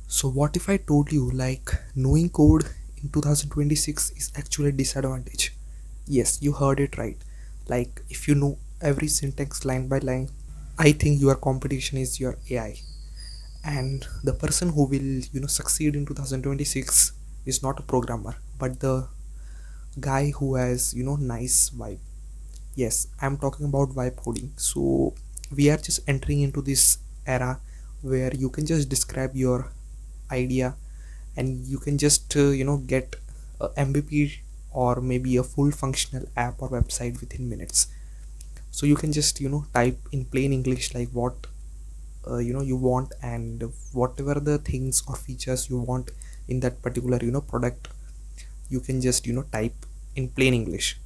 So what if I told you like knowing code in 2026 is actually a disadvantage? Yes, you heard it right. Like if you know every syntax line by line, I think your competition is your AI. And the person who will, succeed in 2026 is not a programmer, but the guy who has, nice vibe. Yes, I'm talking about vibe coding. So we are just entering into this era where you can just describe your idea and you can just get a MVP or maybe a full functional app or website within minutes. So you can just type in plain English like what you want, and whatever the things or features you want in that particular product, you can just type in plain English,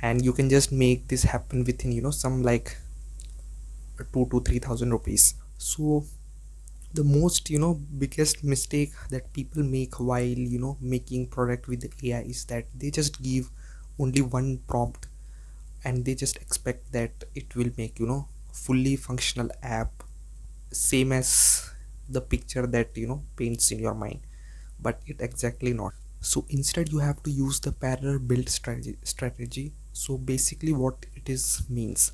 and you can just make this happen within some like 2 to 3,000 rupees. So the most biggest mistake that people make while making product with the AI is that they just give only one prompt and they just expect that it will make fully functional app, same as the picture that paints in your mind, but it exactly not. So instead you have to use the parallel build strategy. So basically what it is means,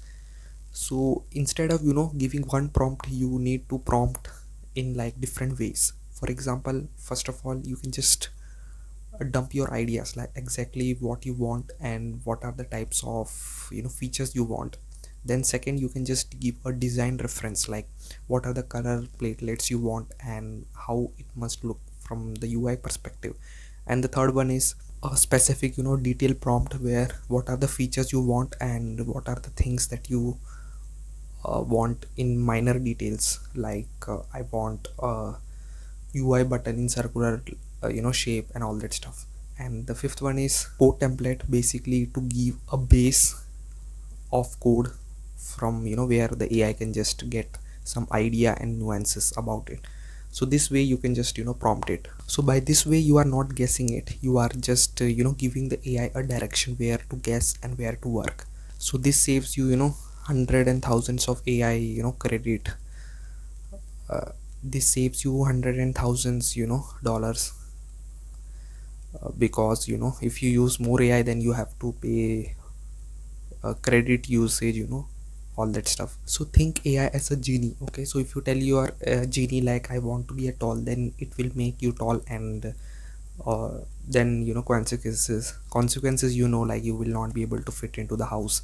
so instead of giving one prompt, you need to prompt in like different ways. For example, first of all, you can just dump your ideas like exactly what you want and what are the types of features you want. Then second, you can just give a design reference like what are the color platelets you want and how it must look from the UI perspective. And the third one is a specific detail prompt where what are the features you want and what are the things that you want in minor details, like I want a UI button in circular shape and all that stuff. And the fifth one is code template, basically to give a base of code from where the AI can just get some idea and nuances about it. So this way you can just prompt it. So by this way you are not guessing it, you are just giving the AI a direction where to guess and where to work. So this saves you hundred and thousands of AI credit. This saves you hundred and thousands dollars, because if you use more AI then you have to pay credit usage, all that stuff. So think AI as a genie. Okay, so if you tell your genie like I want to be a tall, then it will make you tall, and then consequences like you will not be able to fit into the house.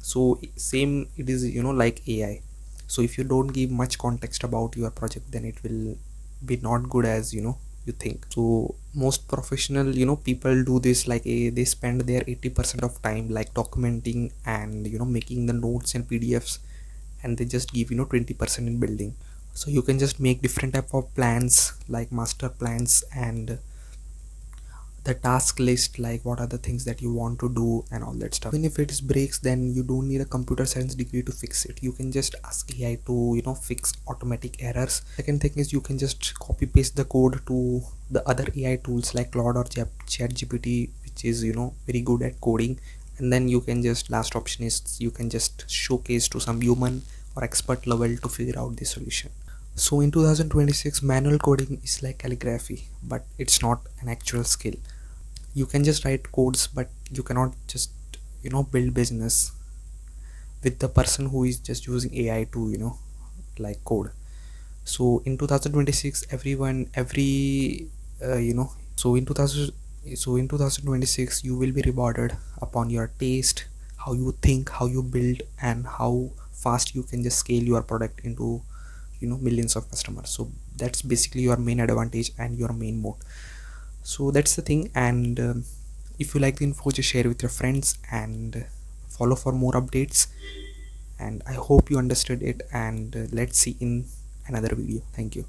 So same it is like AI. So if you don't give much context about your project, then it will be not good as you think. So most professional people do this like they spend their 80% of time like documenting and making the notes and PDFs, and they just give 20% in building. So you can just make different type of plans like master plans and the task list, like what are the things that you want to do and all that stuff. Even if it is breaks, then you don't need a computer science degree to fix it. You can just ask AI to fix automatic errors. Second thing is you can just copy paste the code to the other AI tools like Claude or Chat GPT, which is very good at coding. And then you can just, last option is you can just showcase to some human or expert level to figure out the solution. So in 2026, manual coding is like calligraphy, but it's not an actual skill. You can just write codes, but you cannot just build business with the person who is just using AI to like code. So in 2026, everyone every so in 2000 so in 2026 you will be rewarded upon your taste, how you think, how you build, and how fast you can just scale your product into millions of customers. So that's basically your main advantage and your main mode. So that's the thing. And if you like the info, just share with your friends and follow for more updates. And I hope you understood it, and let's see in another video. Thank you.